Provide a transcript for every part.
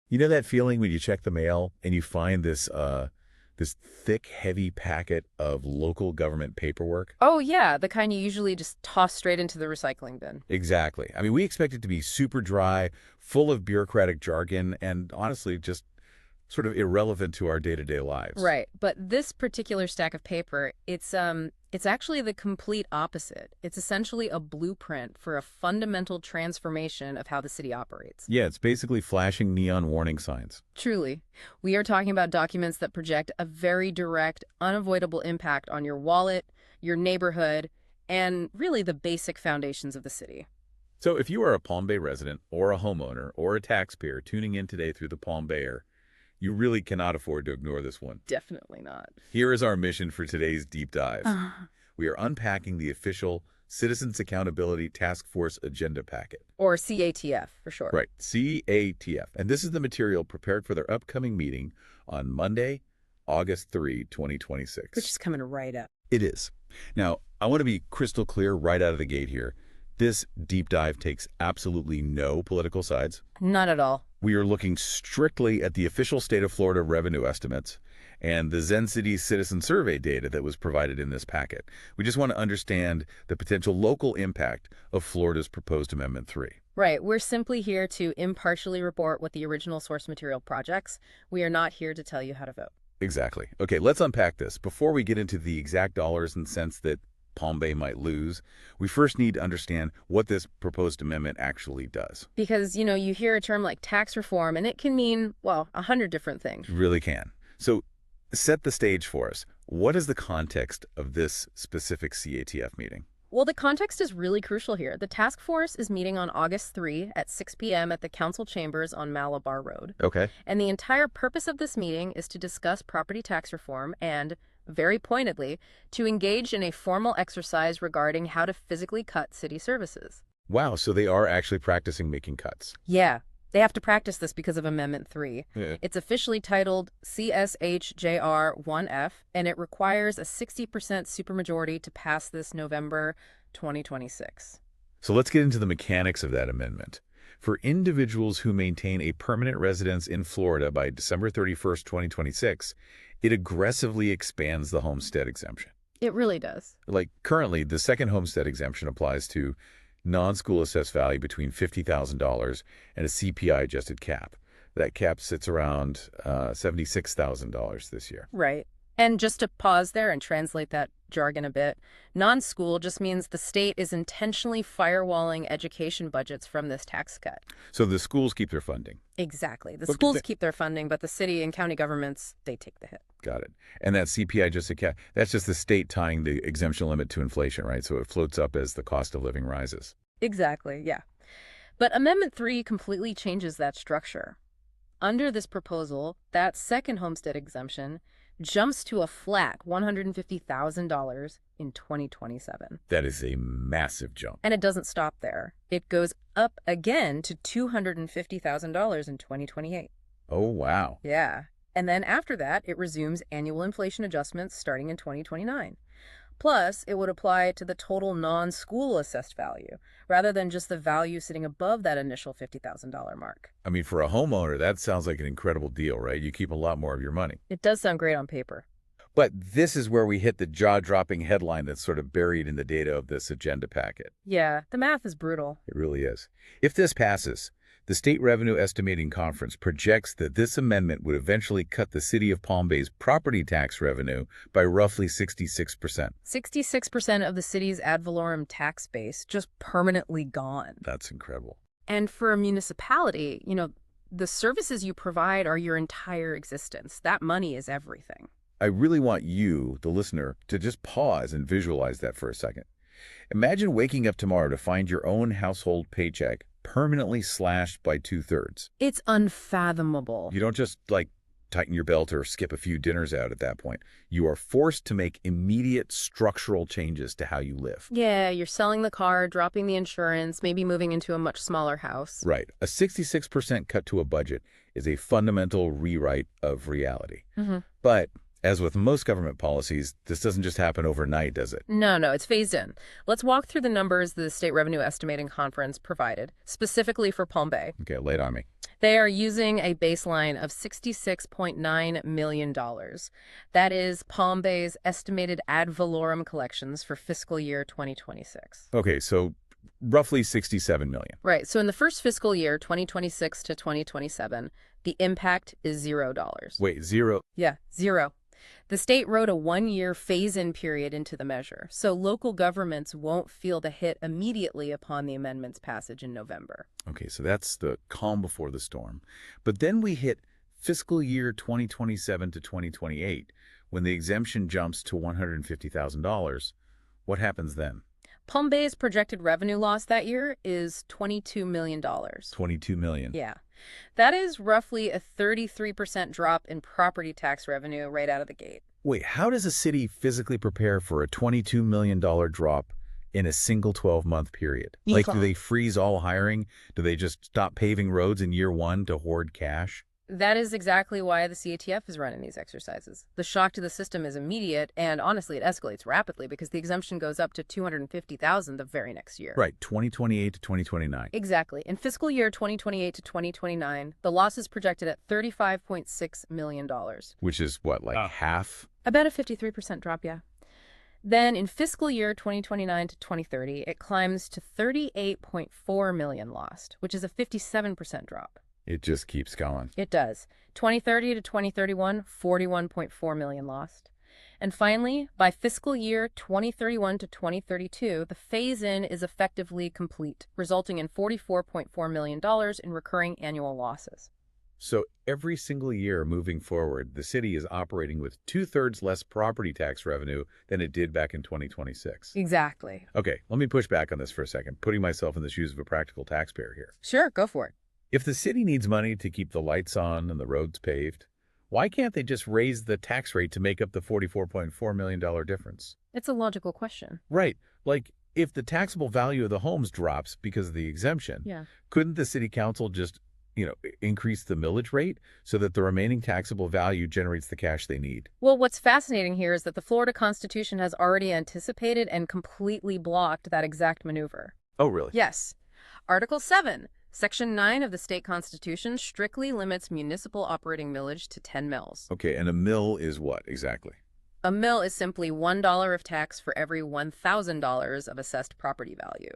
You know that feeling when you check the mail and you find this thick, heavy packet of local government paperwork? Oh, yeah, the kind you usually just toss straight into the recycling bin. Exactly. I mean, we expect it to be super dry, full of bureaucratic jargon, and honestly, just sort of irrelevant to our day-to-day lives. Right. But this particular stack of paper, it's actually the complete opposite. It's essentially a blueprint for a fundamental transformation of how the city operates. Yeah, it's basically flashing neon warning signs. Truly. We are talking about documents that project a very direct, unavoidable impact on your wallet, your neighborhood, and really the basic foundations of the city. So if you are a Palm Bay resident or a homeowner or a taxpayer tuning in today through the Palm Bayer, you really cannot afford to ignore this one. Definitely not. Here is our mission for today's deep dive. Uh, We are unpacking the official Citizens Accountability Task Force Agenda Packet. or CATF, for short. Right, CATF. And this is the material prepared for their upcoming meeting on Monday, August 3, 2026. Which is coming right up. It is. Now, I want to be crystal clear right out of the gate here. This deep dive takes absolutely no political sides. Not at all. We are looking strictly at the official state of Florida revenue estimates and the Zen City citizen survey data that was provided in this packet. We just want to understand the potential local impact of Florida's proposed Amendment 3. Right. We're simply here to impartially report what the original source material projects. We are not here to tell you how to vote. Exactly. Okay, let's unpack this. Before we get into the exact dollars and cents that Palm Bay might lose, we first need to understand what this proposed amendment actually does. Because, you hear a term like tax reform, and it can mean, well, 100 different things. It really can. So set the stage for us. What is the context of this specific CATF meeting? Well, the context is really crucial here. The task force is meeting on August 3 at 6 p.m. at the council chambers on Malabar Road. Okay. And the entire purpose of this meeting is to discuss property tax reform and, very pointedly, to engage in a formal exercise regarding how to physically cut city services. Wow, so they are actually practicing making cuts. Yeah, they have to practice this because of Amendment 3. Yeah. It's officially titled CSHJR 1F, and it requires a 60% supermajority to pass this November 2026. So let's get into the mechanics of that amendment. For individuals who maintain a permanent residence in Florida by December 31st, 2026, it aggressively expands the homestead exemption. It really does. Like currently, the second homestead exemption applies to non-school assessed value between $50,000 and a CPI-adjusted cap. That cap sits around $76,000 this year. Right. And just to pause there and translate that jargon a bit, non-school just means the state is intentionally firewalling education budgets from this tax cut. So the schools keep their funding. Exactly. The But schools the- keep their funding, but the city and county governments, they take the hit. Got it. And that CPI-adjusted cap, that's just the state tying the exemption limit to inflation, right? So it floats up as the cost of living rises. Exactly, yeah. But Amendment 3 completely changes that structure. Under this proposal, that second homestead exemption jumps to a flat $150,000 in 2027. That is a massive jump. And it doesn't stop there. It goes up again to $250,000 in 2028. Oh, wow. Yeah. And then after that, it resumes annual inflation adjustments starting in 2029. Plus, it would apply to the total non-school assessed value, rather than just the value sitting above that initial $50,000 mark. I mean, for a homeowner, that sounds like an incredible deal, right? You keep a lot more of your money. It does sound great on paper. But this is where we hit the jaw-dropping headline that's sort of buried in the data of this agenda packet. Yeah, the math is brutal. It really is. If this passes, the State Revenue Estimating Conference projects that this amendment would eventually cut the city of Palm Bay's property tax revenue by roughly 66%. 66% of the city's ad valorem tax base just permanently gone. That's incredible. And for a municipality, the services you provide are your entire existence. That money is everything. I really want you, the listener, to just pause and visualize that for a second. Imagine waking up tomorrow to find your own household paycheck permanently slashed by 2/3. It's unfathomable. You don't just, tighten your belt or skip a few dinners out at that point. You are forced to make immediate structural changes to how you live. Yeah, you're selling the car, dropping the insurance, maybe moving into a much smaller house. Right. A 66% cut to a budget is a fundamental rewrite of reality. Mm-hmm. But as with most government policies, this doesn't just happen overnight, does it? No, it's phased in. Let's walk through the numbers the State Revenue Estimating Conference provided, specifically for Palm Bay. Okay, lay it on me. They are using a baseline of $66.9 million. That is Palm Bay's estimated ad valorem collections for fiscal year 2026. Okay, so roughly 67 million. Right. So in the first fiscal year, 2026 to 2027, the impact is $0. Wait, zero? Yeah, zero. The state wrote a one-year phase-in period into the measure, so local governments won't feel the hit immediately upon the amendment's passage in November. Okay, so that's the calm before the storm. But then we hit fiscal year 2027 to 2028, when the exemption jumps to $150,000. What happens then? Palm Bay's projected revenue loss that year is $22 million. 22 million. Yeah. That is roughly a 33% drop in property tax revenue right out of the gate. Wait, how does a city physically prepare for a $22 million drop in a single 12-month period? Like, do they freeze all hiring? Do they just stop paving roads in year one to hoard cash? That is exactly why the CATF is running these exercises. The shock to the system is immediate, and honestly, it escalates rapidly because the exemption goes up to $250,000 the very next year. Right, 2028 to 2029. Exactly. In fiscal year 2028 to 2029, the loss is projected at $35.6 million. Which is what, like half? About a 53% drop, yeah. Then in fiscal year 2029 to 2030, it climbs to $38.4 million lost, which is a 57% drop. It just keeps going. It does. 2030 to 2031, 41.4 million lost. And finally, by fiscal year 2031 to 2032, the phase-in is effectively complete, resulting in $44.4 million in recurring annual losses. So every single year moving forward, the city is operating with 2/3 less property tax revenue than it did back in 2026. Exactly. Okay, let me push back on this for a second, putting myself in the shoes of a practical taxpayer here. Sure, go for it. If the city needs money to keep the lights on and the roads paved, why can't they just raise the tax rate to make up the $44.4 million difference? It's a logical question. Right. Like, if the taxable value of the homes drops because of the exemption, Yeah. couldn't the city council just, increase the millage rate so that the remaining taxable value generates the cash they need? Well, what's fascinating here is that the Florida Constitution has already anticipated and completely blocked that exact maneuver. Oh, really? Yes. Article 7. Section 9 of the state constitution strictly limits municipal operating millage to 10 mills. Okay, and a mill is what exactly? A mill is simply $1 of tax for every $1,000 of assessed property value.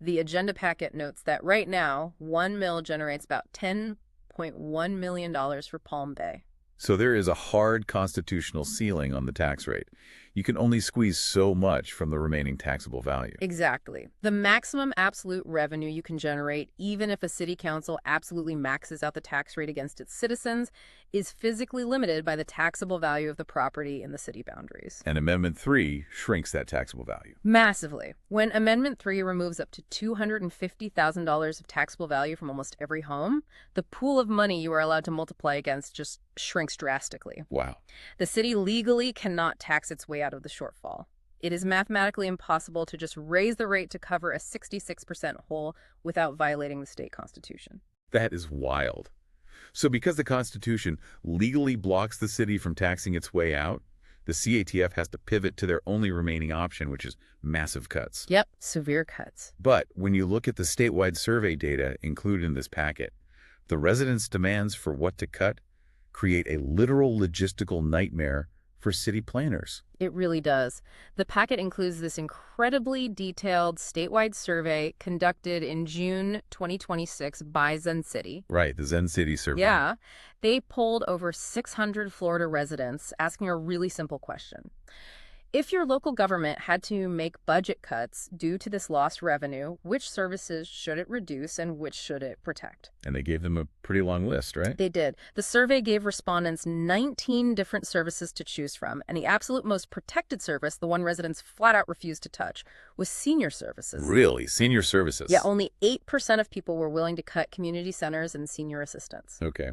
The agenda packet notes that right now, one mill generates about $10.1 million for Palm Bay. So there is a hard constitutional ceiling on the tax rate. You can only squeeze so much from the remaining taxable value. Exactly. The maximum absolute revenue you can generate, even if a city council absolutely maxes out the tax rate against its citizens, is physically limited by the taxable value of the property in the city boundaries. And Amendment 3 shrinks that taxable value. Massively. When Amendment 3 removes up to $250,000 of taxable value from almost every home, the pool of money you are allowed to multiply against just shrinks drastically. Wow. The city legally cannot tax its way out of the shortfall. It is mathematically impossible to just raise the rate to cover a 66% hole without violating the state constitution. That is wild. So because the Constitution legally blocks the city from taxing its way out, the CATF has to pivot to their only remaining option, which is massive cuts. Yep, severe cuts. But when you look at the statewide survey data included in this packet, the residents' demands for what to cut create a literal logistical nightmare for city planners. It really does. The packet includes this incredibly detailed statewide survey conducted in June 2026 by Zen City. Right, the Zen City survey. Yeah. They polled over 600 Florida residents asking a really simple question. If your local government had to make budget cuts due to this lost revenue, which services should it reduce and which should it protect? And they gave them a pretty long list, right? They did. The survey gave respondents 19 different services to choose from, and the absolute most protected service, the one residents flat out refused to touch, was senior services. Really? Senior services? Yeah, only 8% of people were willing to cut community centers and senior assistance. Okay.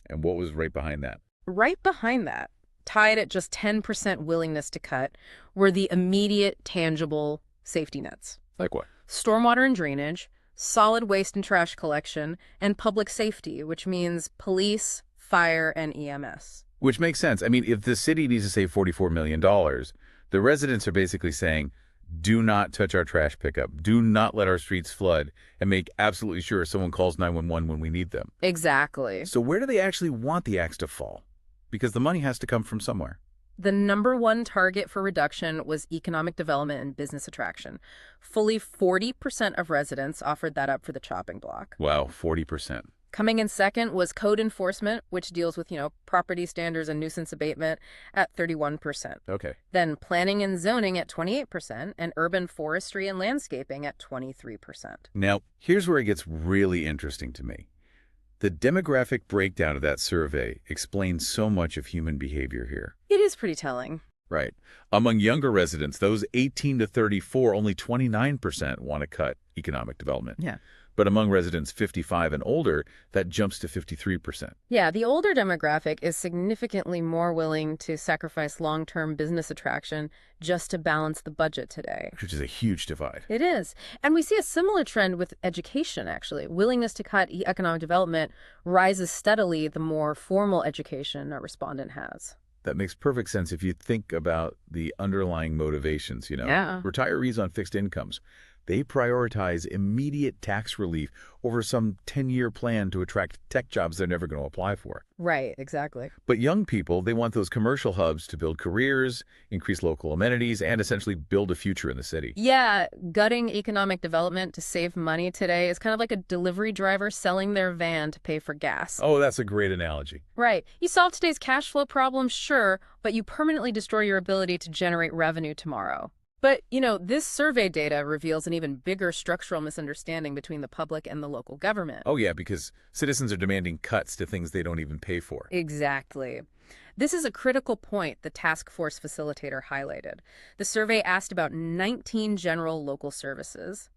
And what was right behind that? Right behind that, tied at just 10% willingness to cut, were the immediate, tangible safety nets. Like what? Stormwater and drainage, solid waste and trash collection, and public safety, which means police, fire, and EMS. Which makes sense. I mean, if the city needs to save $44 million, the residents are basically saying, Do not touch our trash pickup. Do not let our streets flood, and make absolutely sure someone calls 911 when we need them. Exactly. So where do they actually want the axe to fall? Because the money has to come from somewhere. The number one target for reduction was economic development and business attraction. Fully 40% of residents offered that up for the chopping block. Wow, 40%. Coming in second was code enforcement, which deals with, property standards and nuisance abatement at 31%. Okay. Then planning and zoning at 28% and urban forestry and landscaping at 23%. Now, here's where it gets really interesting to me. The demographic breakdown of that survey explains so much of human behavior here. It is pretty telling. Right. Among younger residents, those 18 to 34, only 29% want to cut economic development. Yeah. But among residents 55 and older, that jumps to 53%. Yeah, the older demographic is significantly more willing to sacrifice long-term business attraction just to balance the budget today. Which is a huge divide. It is. And we see a similar trend with education, actually. Willingness to cut economic development rises steadily the more formal education a respondent has. That makes perfect sense if you think about the underlying motivations, Yeah. Retirees on fixed incomes. They prioritize immediate tax relief over some 10-year plan to attract tech jobs they're never going to apply for. Right, exactly. But young people, they want those commercial hubs to build careers, increase local amenities, and essentially build a future in the city. Yeah, gutting economic development to save money today is kind of like a delivery driver selling their van to pay for gas. Oh, that's a great analogy. Right. You solve today's cash flow problem, sure, but you permanently destroy your ability to generate revenue tomorrow. But, this survey data reveals an even bigger structural misunderstanding between the public and the local government. Oh, yeah, because citizens are demanding cuts to things they don't even pay for. Exactly. This is a critical point the task force facilitator highlighted. The survey asked about 19 general local services.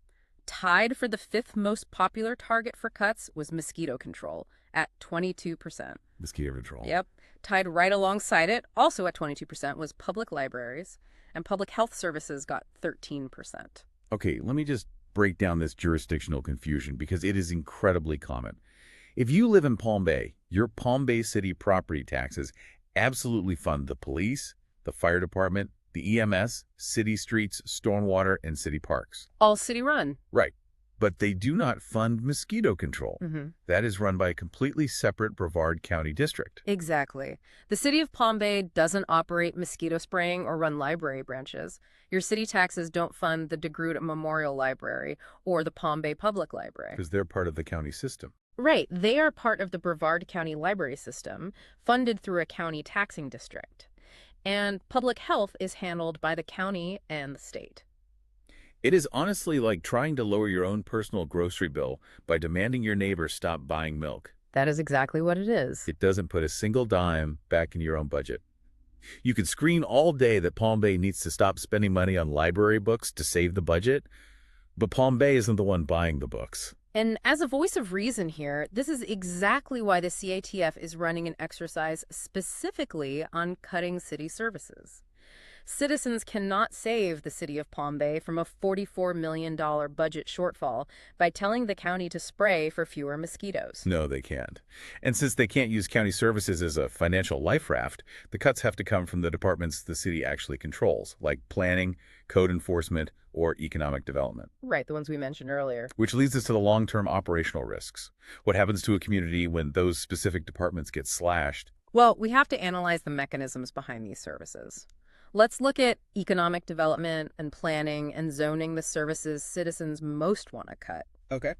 Tied for the fifth most popular target for cuts was mosquito control at 22%. Mosquito control. Yep. Tied right alongside it, also at 22%, was public libraries. And public health services got 13%. Okay, let me just break down this jurisdictional confusion because it is incredibly common. If you live in Palm Bay, your Palm Bay City property taxes absolutely fund the police, the fire department, the EMS, city streets, stormwater, and city parks. All city-run. Right. But they do not fund mosquito control. That is run by a completely separate Brevard County district. Exactly. The city of Palm Bay doesn't operate mosquito spraying or run library branches. Your city taxes don't fund the DeGroote Memorial Library or the Palm Bay Public Library. Because they're part of the county system. Right. They are part of the Brevard County Library System, funded through a county taxing district. And public health is handled by the county and the state. It is honestly like trying to lower your own personal grocery bill by demanding your neighbor stop buying milk. That is exactly what it is. It doesn't put a single dime back in your own budget. You could scream all day that Palm Bay needs to stop spending money on library books to save the budget, but Palm Bay isn't the one buying the books. And as a voice of reason here, this is exactly why the CATF is running an exercise specifically on cutting city services. Citizens cannot save the city of Palm Bay from a $44 million budget shortfall by telling the county to spray for fewer mosquitoes. No, they can't. And since they can't use county services as a financial life raft, the cuts have to come from the departments the city actually controls, like planning, code enforcement, or economic development. Right, the ones we mentioned earlier. Which leads us to the long-term operational risks. What happens to a community when those specific departments get slashed? Well, we have to analyze the mechanisms behind these services. Let's look at economic development and planning and zoning, the services citizens most want to cut. Okay.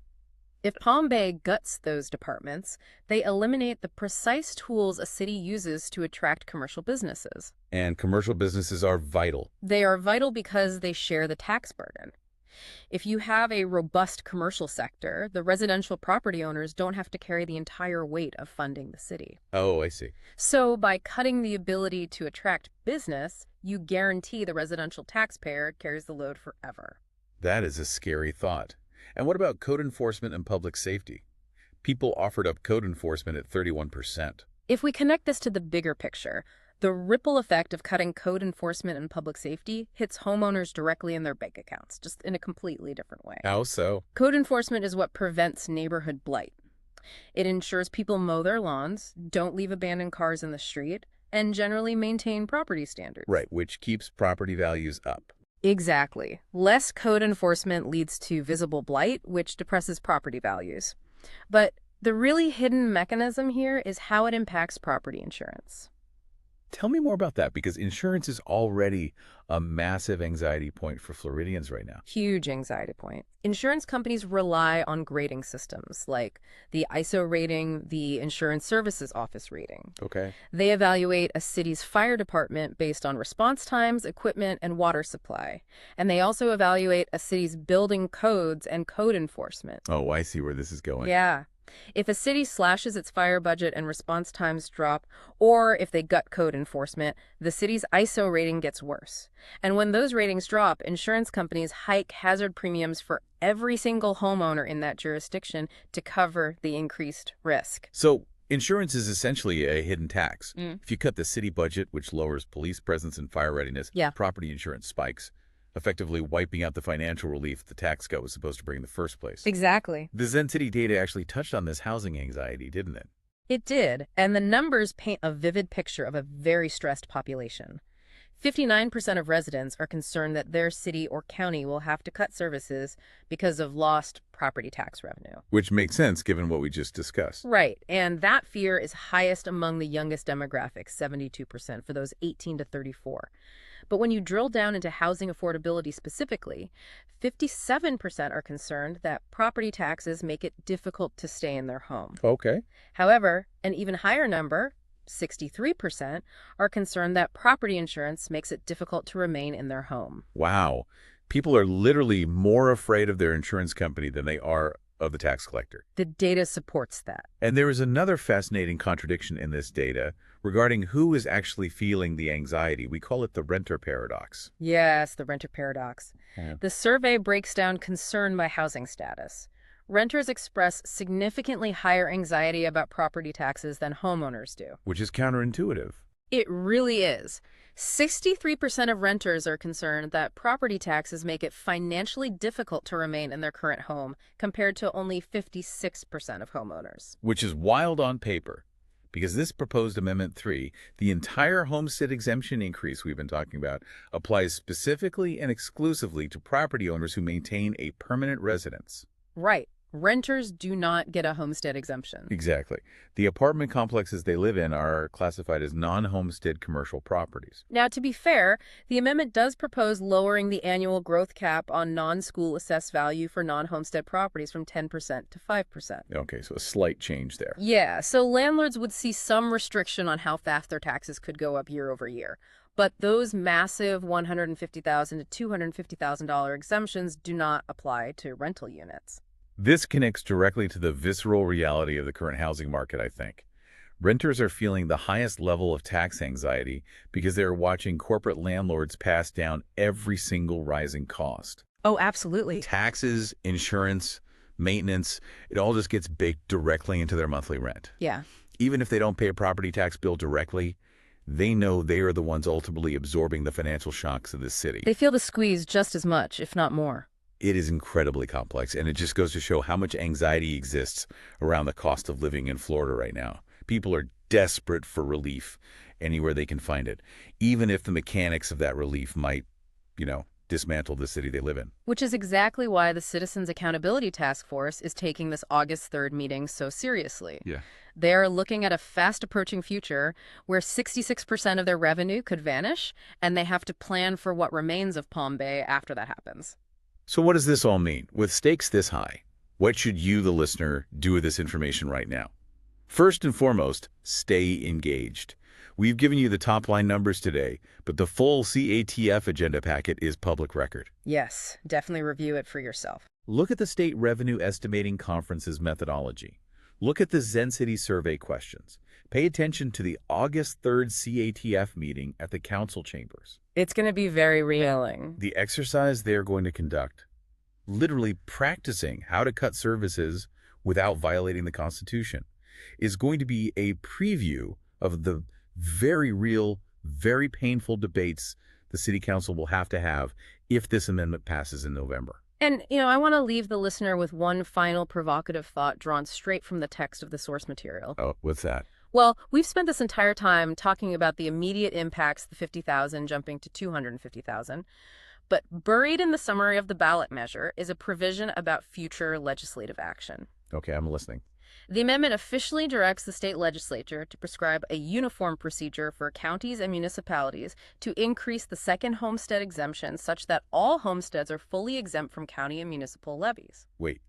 If Palm Bay guts those departments, they eliminate the precise tools a city uses to attract commercial businesses. And commercial businesses are vital. They are vital because they share the tax burden. If you have a robust commercial sector, the residential property owners don't have to carry the entire weight of funding the city. Oh, I see. So by cutting the ability to attract business, you guarantee the residential taxpayer carries the load forever. That is a scary thought. And what about code enforcement and public safety? People offered up code enforcement at 31%. If we connect this to the bigger picture, the ripple effect of cutting code enforcement and public safety hits homeowners directly in their bank accounts, just in a completely different way. How so? Code enforcement is what prevents neighborhood blight. It ensures people mow their lawns, don't leave abandoned cars in the street, and generally maintain property standards. Right, which keeps property values up. Exactly. Less code enforcement leads to visible blight, which depresses property values. But the really hidden mechanism here is how it impacts property insurance. Tell me more about that, because insurance is already a massive anxiety point for Floridians right now. Huge anxiety point. Insurance companies rely on grading systems like the ISO rating, the Insurance Services Office rating. Okay. They evaluate a city's fire department based on response times, equipment, and water supply. And they also evaluate a city's building codes and code enforcement. Oh, I see where this is going. Yeah. If a city slashes its fire budget and response times drop, or if they gut code enforcement, the city's ISO rating gets worse. And when those ratings drop, insurance companies hike hazard premiums for every single homeowner in that jurisdiction to cover the increased risk. So insurance is essentially a hidden tax. Mm. If you cut the city budget, which lowers police presence and fire readiness, Yeah. property insurance spikes, effectively wiping out the financial relief the tax cut was supposed to bring in the first place. Exactly. The Zen City data actually touched on this housing anxiety, didn't it? It did, and the numbers paint a vivid picture of a very stressed population. 59% of residents are concerned that their city or county will have to cut services because of lost property tax revenue. Which makes sense given what we just discussed. Right, and that fear is highest among the youngest demographics, 72%, for those 18 to 34. But when you drill down into housing affordability specifically, 57% are concerned that property taxes make it difficult to stay in their home. Okay. However, an even higher number, 63%, are concerned that property insurance makes it difficult to remain in their home. Wow. People are literally more afraid of their insurance company than they are of the tax collector. The data supports that. And there is another fascinating contradiction in this data regarding who is actually feeling the anxiety. We call it the renter paradox. Yes, the renter paradox. Yeah. The survey breaks down concern by housing status. Renters express significantly higher anxiety about property taxes than homeowners do. Which is counterintuitive. It really is. 63% of renters are concerned that property taxes make it financially difficult to remain in their current home, compared to only 56% of homeowners. Which is wild on paper, because this proposed Amendment 3, the entire homestead exemption increase we've been talking about, applies specifically and exclusively to property owners who maintain a permanent residence. Right. Renters do not get a homestead exemption. Exactly. The apartment complexes they live in are classified as non-homestead commercial properties. Now, to be fair, the amendment does propose lowering the annual growth cap on non-school assessed value for non-homestead properties from 10% to 5%. Okay, so a slight change there. Yeah, so landlords would see some restriction on how fast their taxes could go up year over year. But those massive $150,000 to $250,000 exemptions do not apply to rental units. This connects directly to the visceral reality of the current housing market, I think. Renters are feeling the highest level of tax anxiety because they're watching corporate landlords pass down every single rising cost. Oh, absolutely. Taxes, insurance, maintenance, it all just gets baked directly into their monthly rent. Yeah. Even if they don't pay a property tax bill directly, they know they are the ones ultimately absorbing the financial shocks of this city. They feel the squeeze just as much, if not more. It is incredibly complex, and it just goes to show how much anxiety exists around the cost of living in Florida right now. People are desperate for relief anywhere they can find it, even if the mechanics of that relief might, dismantle the city they live in. Which is exactly why the Citizens Accountability Task Force is taking this August 3rd meeting so seriously. Yeah. They're looking at a fast-approaching future where 66% of their revenue could vanish, and they have to plan for what remains of Palm Bay after that happens. So what does this all mean? With stakes this high, what should you, the listener, do with this information right now? First and foremost, stay engaged. We've given you the top-line numbers today, but the full CATF agenda packet is public record. Yes, definitely review it for yourself. Look at the State Revenue Estimating Conference's methodology. Look at the Zen City survey questions. Pay attention to the August 3rd CATF meeting at the council chambers. It's going to be very revealing. The exercise they're going to conduct, literally practicing how to cut services without violating the Constitution, is going to be a preview of the very real, very painful debates the City Council will have to have if this amendment passes in November. And, I want to leave the listener with one final provocative thought drawn straight from the text of the source material. Oh, what's that? Well, we've spent this entire time talking about the immediate impacts, the 50,000 jumping to 250,000. But buried in the summary of the ballot measure is a provision about future legislative action. Okay, I'm listening. The amendment officially directs the state legislature to prescribe a uniform procedure for counties and municipalities to increase the second homestead exemption such that all homesteads are fully exempt from county and municipal levies. Wait,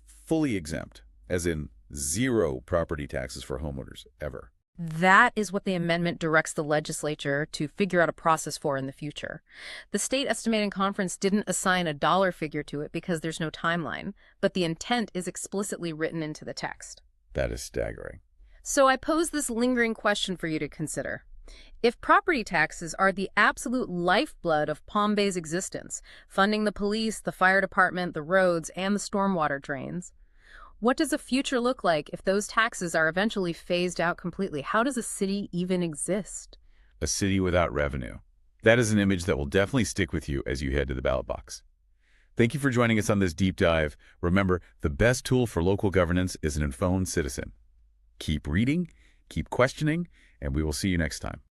fully exempt, as in zero property taxes for homeowners, ever. That is what the amendment directs the legislature to figure out a process for in the future. The state estimating conference didn't assign a dollar figure to it because there's no timeline, but the intent is explicitly written into the text. That is staggering. So I pose this lingering question for you to consider. If property taxes are the absolute lifeblood of Palm Bay's existence, funding the police, the fire department, the roads, and the stormwater drains, what does a future look like if those taxes are eventually phased out completely? How does a city even exist? A city without revenue. That is an image that will definitely stick with you as you head to the ballot box. Thank you for joining us on this deep dive. Remember, the best tool for local governance is an informed citizen. Keep reading, keep questioning, and we will see you next time.